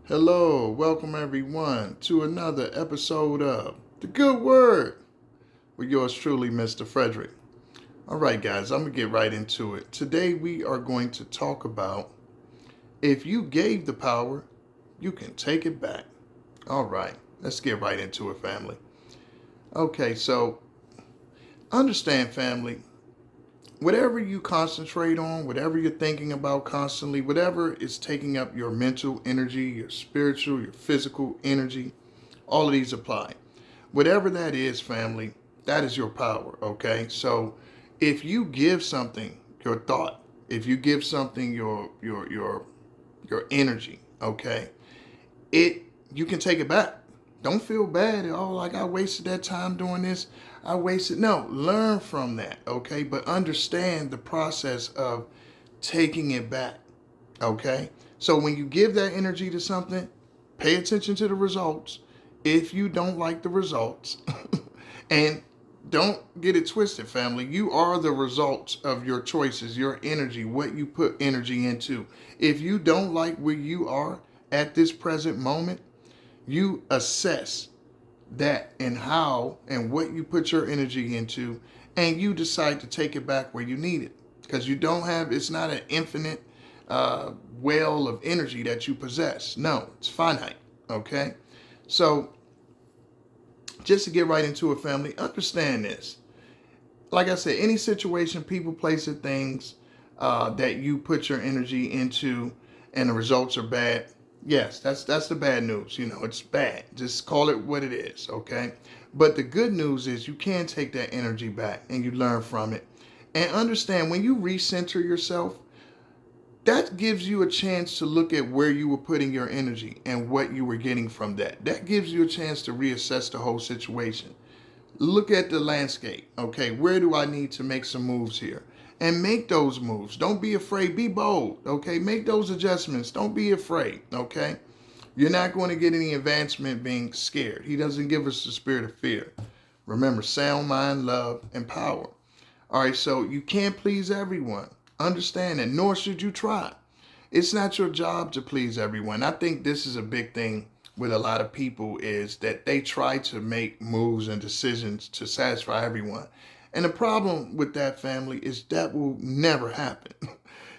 Hello, welcome everyone to another episode of The Good Word with yours truly, Mr. Frederick. All right, guys, I'm going to get right into it. Today we are going to talk about if you gave the power, you can take it back. All right, let's get right into it, family. Okay, so understand, family, whatever you concentrate on, whatever you're thinking about constantly, whatever is taking up your mental energy, your spiritual, your physical energy, all of these apply. Whatever that is, family, that is your power, okay? So if you give something your thought, if you give something your energy, okay, it you can take it back. Don't feel bad. Oh, like I wasted that time doing this. I wasted. No, learn from that, okay? But understand the process of taking it back, okay? So when you give that energy to something, pay attention to the results. If you don't like the results, and don't get it twisted, family. You are the results of your choices, your energy, what you put energy into. If you don't like where you are at this present moment, you assess that and how and what you put your energy into, and you decide to take it back where you need it. Because you don't have, it's not an infinite well of energy that you possess. No, it's finite. Okay? So, just to get right into it, family, understand this. Like I said, any situation, people, places, things that you put your energy into and the results are bad, yes, that's the bad news. You know, it's bad. Just call it what it is, okay? But the good news is you can take that energy back and you learn from it. And understand when you recenter yourself, that gives you a chance to look at where you were putting your energy and what you were getting from that. That gives you a chance to reassess the whole situation. Look at the landscape. Okay, where do I need to make some moves here? And make those moves. Don't be afraid. Be bold. Okay, make those adjustments. Don't be afraid. Okay, you're not going to get any advancement being scared. He doesn't give us the spirit of fear. Remember, sound mind, love, and power. All right, so you can't please everyone. Understand that, nor should you try. It's not your job to please everyone. I think this is a big thing with a lot of people is that they try to make moves and decisions to satisfy everyone. And the problem with that, family, is that will never happen.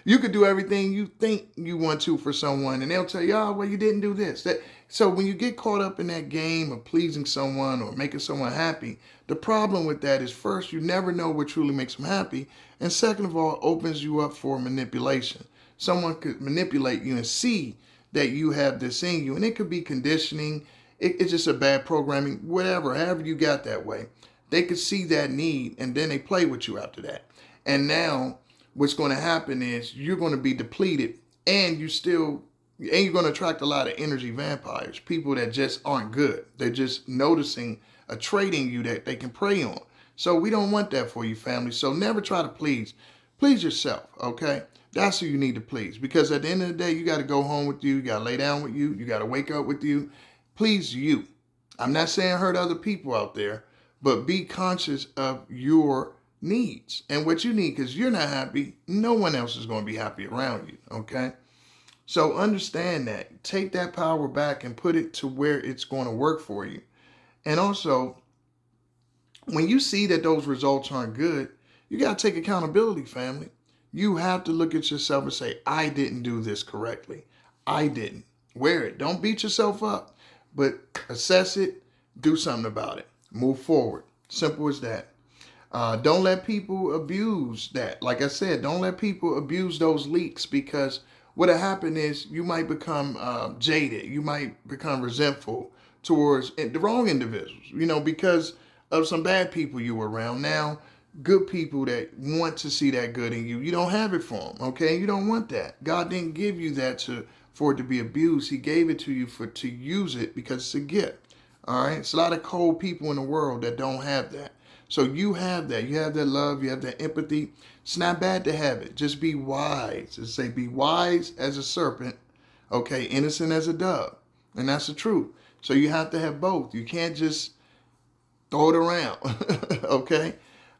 You could do everything you think you want to for someone, and they'll tell you, oh, well, you didn't do this. So when you get caught up in that game of pleasing someone or making someone happy, the problem with that is first, you never know what truly makes them happy. And second of all, it opens you up for manipulation. Someone could manipulate you and see that you have this in you. And it could be conditioning. It's just a bad programming, whatever, however you got that way. They could see that need and then they play with you after that. And now what's going to happen is you're going to be depleted and you're going to attract a lot of energy vampires, people that just aren't good. They're just noticing a trait in you that they can prey on. So we don't want that for you, family. So never try to please. Please yourself, okay? That's who you need to please. Because at the end of the day, you got to go home with you. You got to lay down with you. You got to wake up with you. Please you. I'm not saying hurt other people out there, but be conscious of your needs and what you need, because you're not happy. No one else is going to be happy around you, okay? So understand that. Take that power back and put it to where it's going to work for you. And also, when you see that those results aren't good, you got to take accountability, family. You have to look at yourself and say, I didn't do this correctly. I didn't. Wear it. Don't beat yourself up, but assess it, do something about it. Move forward. Simple as that. Don't let people abuse that. Like I said, don't let people abuse those leaks, because what'll happen is you might become jaded. You might become resentful towards the wrong individuals, because of some bad people you were around. Now, good people that want to see that good in you, you don't have it for them, okay? You don't want that. God didn't give you that for it to be abused. He gave it to you to use it because it's a gift, all right? It's a lot of cold people in the world that don't have that. So you have that. You have that love. You have that empathy. It's not bad to have it. Just be wise. It say be wise as a serpent, okay, innocent as a dove. And that's the truth. So you have to have both. You can't just throw it around, okay?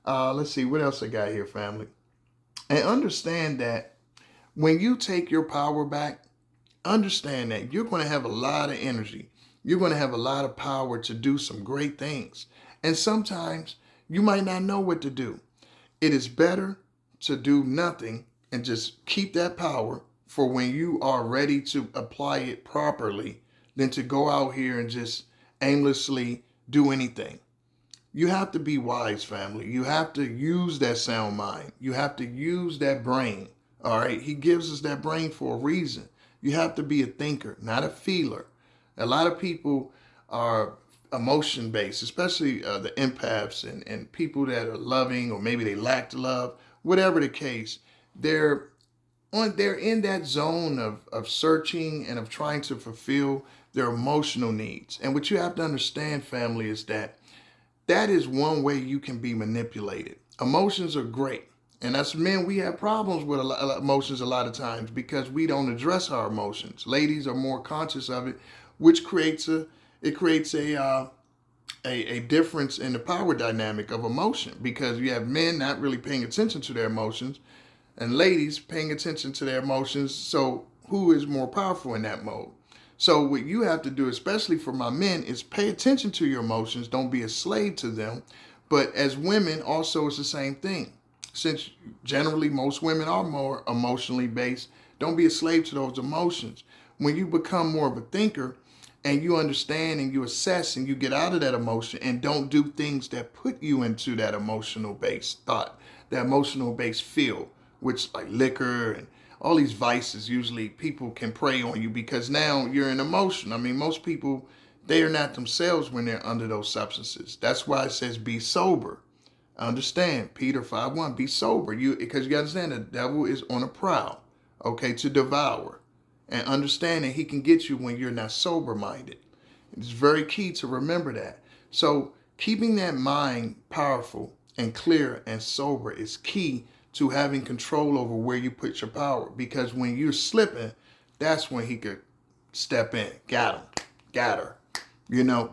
Let's see, what else I got here, family? And understand that when you take your power back, understand that you're going to have a lot of energy. You're going to have a lot of power to do some great things. And sometimes you might not know what to do. It is better to do nothing and just keep that power for when you are ready to apply it properly than to go out here and just aimlessly do anything. You have to be wise, family. You have to use that sound mind. You have to use that brain. All right. He gives us that brain for a reason. You have to be a thinker, not a feeler. A lot of people are emotion based, especially the empaths and people that are loving, or maybe they lack love, whatever the case. They're in that zone of searching and of trying to fulfill their emotional needs. And what you have to understand, family, is that is one way you can be manipulated. Emotions are great. And as men, we have problems with emotions a lot of times because we don't address our emotions. Ladies are more conscious of it, which creates a difference in the power dynamic of emotion, because you have men not really paying attention to their emotions and ladies paying attention to their emotions. So who is more powerful in that mode? So what you have to do, especially for my men, is pay attention to your emotions. Don't be a slave to them. But as women, also, it's the same thing. Since generally most women are more emotionally based, don't be a slave to those emotions. When you become more of a thinker and you understand and you assess and you get out of that emotion and don't do things that put you into that emotional based thought, that emotional based feel, which like liquor and all these vices, usually people can prey on you because now you're in emotion. I mean, most people, they are not themselves when they're under those substances. That's why it says be sober. Understand, Peter 5:1, be sober. Because you understand the devil is on a prowl, okay, to devour. And understand that he can get you when you're not sober-minded. It's very key to remember that. So keeping that mind powerful and clear and sober is key to having control over where you put your power. Because when you're slipping, that's when he could step in. Got her,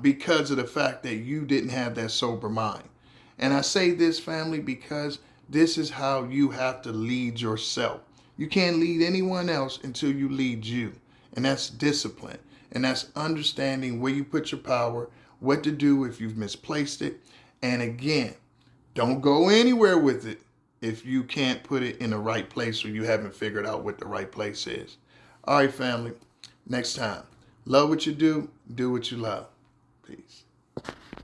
because of the fact that you didn't have that sober mind. And I say this, family, because this is how you have to lead yourself. You can't lead anyone else until you lead you. And that's discipline. And that's understanding where you put your power, what to do if you've misplaced it. And again, don't go anywhere with it if you can't put it in the right place or you haven't figured out what the right place is. All right, family. Next time. Love what you do what you love. Peace.